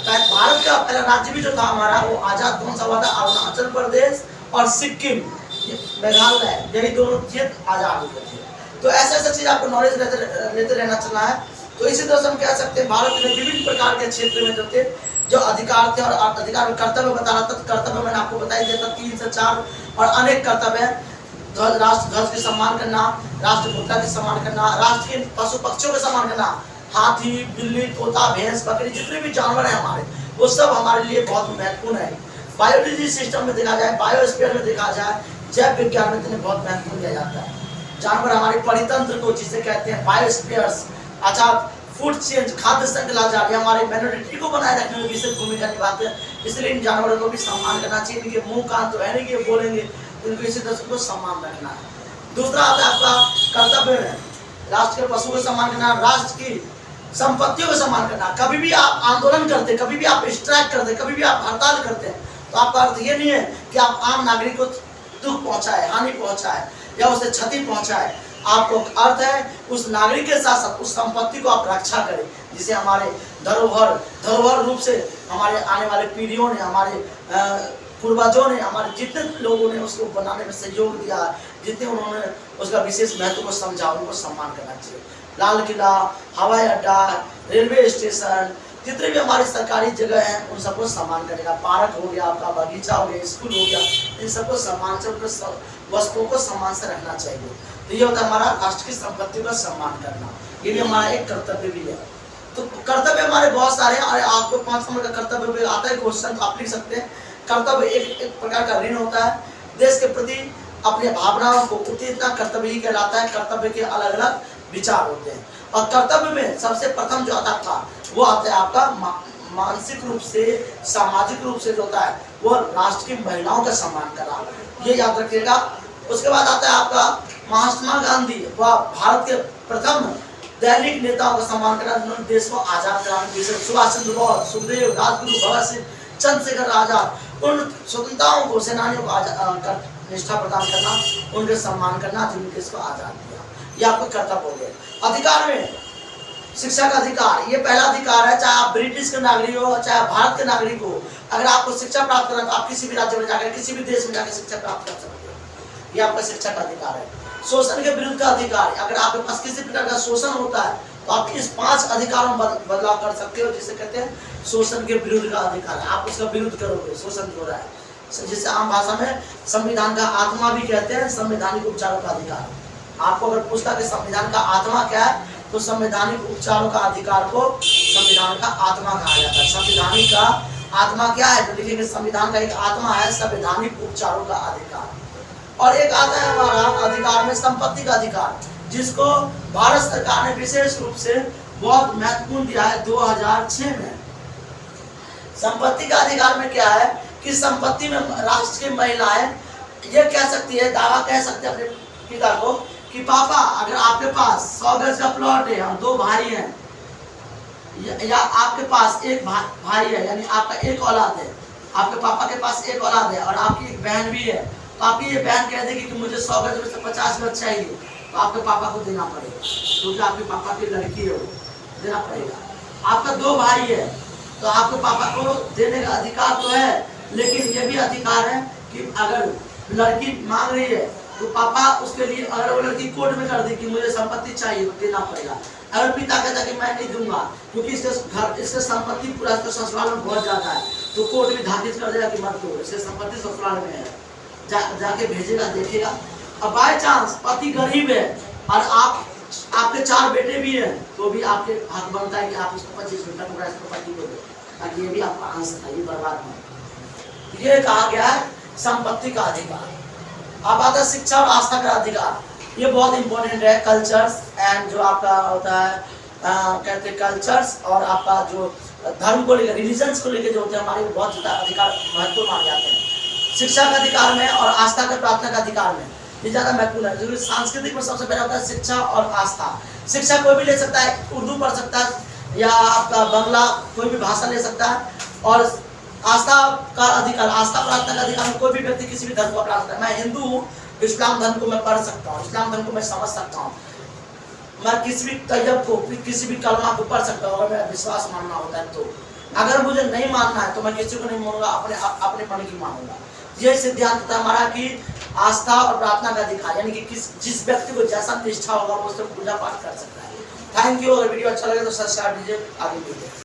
भारत का पहला राज्य भी जो था हमारा वो आजाद कौन सा हुआ था? अरुणाचल प्रदेश और सिक्किम, मेघालय, यही दोनों क्षेत्र आजाद हुए थे। तो ऐसे ऐसे चीज आपको नॉलेज लेते रहना चलना है। तो इसी तरह से हम कह सकते हैं भारत में विभिन्न प्रकार के क्षेत्र में जो थे जो अधिकार थे, और अधिकार में कर्तव्य बता रहा था। तो कर्तव्य मैंने आपको बता ही दिया था 3 से 4 और अनेक कर्तव्य है। राष्ट्र ध्वज के सम्मान करना, राष्ट्रपिता के सम्मान करना, राष्ट्र के पशु पक्षियों का सम्मान करना, हाथी, बिल्ली, तोता, भैंस, बकरी, जितने भी जानवर हैं हमारे, वो सब हमारे लिए बहुत महत्वपूर्ण है। बायोलॉजी सिस्टम में देखा जाए, बायोस्फीयर में देखा जाए, जैव विज्ञान में इन्हें बहुत महत्वपूर्ण दिया जाता है। जानवर हमारे परितंत्र को जिसे कहते हैं बायोस्फीयर्स, अर्थात फूड चेंज, खाद्य श्रृंखला जाके हमारे इम्यूनिटी को बनाए रखने में विशेष भूमिका निभाते हैं। इसलिए इन जानवरों को भी सम्मान करना चाहिए। इनके मुंह कान तो है नहीं कि बोलेंगे, इनको इसी तरह से सम्मान रखना है। दूसरा आता है आपका कर्तव्य में, राष्ट्र के पशु को सम्मान करना, राष्ट्र की संपत्तियों को सम्मान करना। कभी भी आप आंदोलन करते, कभी भी आप स्ट्राइक करते, कभी भी आप हड़ताल करते हैं, तो आपका अर्थ ये नहीं है कि आप आम नागरिक को दुख पहुंचाए, हानि पहुंचाए या उसे क्षति पहुंचाए। आपको अर्थ है उस नागरिक के साथ साथ उस संपत्ति को आप रक्षा करें, जिसे हमारे धरोहर रूप से हमारे आने वाले पीढ़ियों ने, हमारे पूर्वजों ने, हमारे जितने लोगों ने उसको बनाने में सहयोग दिया, जितने उन्होंने उसका विशेष महत्व को समझा, उनको सम्मान करना चाहिए। लाल किला, हवाई अड्डा, रेलवे स्टेशन, जितने भी हमारी सरकारी जगह हैं उन सबको सम्मान करेगा। पार्क हो गया, आपका बगीचा हो गया, स्कूल हो गया, इन सबको सम्मान से, उनके वस्तुओं को सम्मान से रखना चाहिए। तो ये होता है हमारा राष्ट्र की संपत्ति का सम्मान करना, ये भी हमारा एक कर्तव्य भी है। तो कर्तव्य हमारे बहुत सारे हैं, और आपको 5 नंबर का कर्तव्य भी आता है क्वेश्चन, तो आप लिख सकते हैं। कर्तव्य एक प्रकार का ऋण होता है देश के प्रति, अपनी भावनाओं को उतना कर्तव्य ही कहलाता है। कर्तव्य के अलग अलग विचार होते हैं, और कर्तव्य में सबसे प्रथम जो आता था वो आता है आपका मानसिक रूप से, सामाजिक रूप से जो होता है वो राष्ट्र की महिलाओं का सम्मान करना, ये याद रखिएगा। उसके बाद आता है आपका महात्मा गांधी, वह भारत के प्रथम दैनिक नेताओं का सम्मान करना जिन्होंने देश को आजाद कराने, जैसे सुभाष चंद्र बोस, सुखदेव, राजगुरु, भगत सिंह, चंद्रशेखर आजाद, उन स्वतंत्रताओं को, सेनानियों को निष्ठा प्रदान करना, उनके सम्मान करना जिन्होंने देश को आजाद किया, ये आपको कर्तव्य हो गया। अधिकार में शिक्षा का अधिकार, ये पहला अधिकार है, चाहे आप ब्रिटिश के नागरिक हो, चाहे भारत के नागरिक हो। अगर आपको शिक्षा प्राप्त करना, तो आप किसी भी राज्य में जाकर, किसी भी देश में जाकर शिक्षा प्राप्त कर सकते हो, ये आपका शिक्षा का अधिकार है। शोषण के विरुद्ध का अधिकार, अगर आपके पास किसी प्रकार का शोषण होता है तो आप इस 5 अधिकारों में बदलाव कर सकते हो, जिसे कहते हैं शोषण के विरुद्ध का अधिकार। आप उसका विरुद्ध करोगे, शोषण हो रहा है, जिसे आम भाषा में संविधान का आत्मा भी कहते हैं, संवैधानिक उपचारों का अधिकार। आपको अगर पूछता कि संविधान का आत्मा क्या है, तो संवैधानिक उपचारों का अधिकार को संविधान का आत्मा कहा जाता है। संविधानिक का आत्मा क्या है, तो लिखेंगे संविधान का एक आत्मा है संवैधानिक उपचारों का अधिकार। और एक आता है हमारा अधिकार में संपत्ति का अधिकार, जिसको भारत सरकार ने विशेष रूप से बहुत महत्वपूर्ण दिया है 2006 में। संपत्ति का अधिकार में क्या है कि संपत्ति में राष्ट्र की महिलाएं ये कह सकती है, दावा कह सकते हैं अपने पिता को कि पापा अगर आपके पास 100 गज का प्लॉट है, हम 2 भाई हैं, या आपके पास एक भाई है, यानी आपका एक औलाद है, आपके पापा के पास एक औलाद है और आपकी एक बहन भी है, तो आपकी ये बहन कह देगी कि मुझे 100 गज में से 50 गज चाहिए, तो आपके पापा को देना पड़ेगा, क्योंकि आपके पापा की लड़की है, वो देना पड़ेगा। आपका 2 भाई है, तो आपके पापा को देने का अधिकार तो है, लेकिन ये भी अधिकार है कि अगर लड़की मांग रही है तो पापा उसके लिए, अगर वो लड़की कोर्ट में कर दी कि मुझे संपत्ति चाहिए, तो देना पड़ेगा। अगर पिता कहता है कि मैं नहीं दूंगा क्योंकि इसके संपत्ति पूरा इसके ससुराल में बहुत ज्यादा है, तो कोर्ट भी धाकित कर देगा कि मत दो, इसके संपत्ति ससुराल में है, जाके भेजेगा, देखेगा। अब बाय चांस पति गरीब है और आपके 4 बेटे भी हैं, तो भी आपके हक बनता है कि आप इसको 25 घंटा पूरा इसको पति को दो, ताकि ये भी आपका अंश था, ये बर्बाद नहीं। ये कहा गया है संपत्ति का अधिकार। अब आता है शिक्षा और आस्था का अधिकार, ये बहुत इंपॉर्टेंट है। कल्चर्स एंड जो आपका होता है कहते हैं कल्चर्स, और आपका जो धर्म को लेकर, रिलीजन्स को लेकर जो होते हैं हमारे, बहुत ज़्यादा अधिकार महत्वपूर्ण माने जाते हैं। शिक्षा का अधिकार में और आस्था के प्रार्थना का अधिकार में ये ज़्यादा महत्वपूर्ण है। जो सांस्कृतिक में सबसे पहले होता है शिक्षा और आस्था। शिक्षा कोई भी ले सकता है, उर्दू पढ़ सकता है या आपका बांग्ला, कोई भी भाषा ले सकता है। और आस्था का अधिकार, आस्था प्रार्थना का अधिकार में कोई भी व्यक्ति किसी भी धर्म को अपना सकता है। मैं हिंदू हूँ, इस्लाम धर्म को मैं पढ़ सकता हूँ, इस्लाम धर्म को मैं समझ सकता हूँ, मैं किसी भी तैयब को, किसी भी कलमा को पढ़ सकता हूँ, अगर मेरा विश्वास मानना होता है तो। अगर मुझे नहीं मानना है तो मैं किसी को नहीं मानूंगा, अपने मन की मानूंगा। ये सिद्धांत था हमारा कि आस्था और प्रार्थना का अधिकार, यानी कि जिस व्यक्ति को जैसा निष्ठा होगा वो उससे पूजा पाठ कर सकता है। Thank you. अगर वीडियो अच्छा लगे तो सब्सक्राइब कीजिए, आगे वीडियो।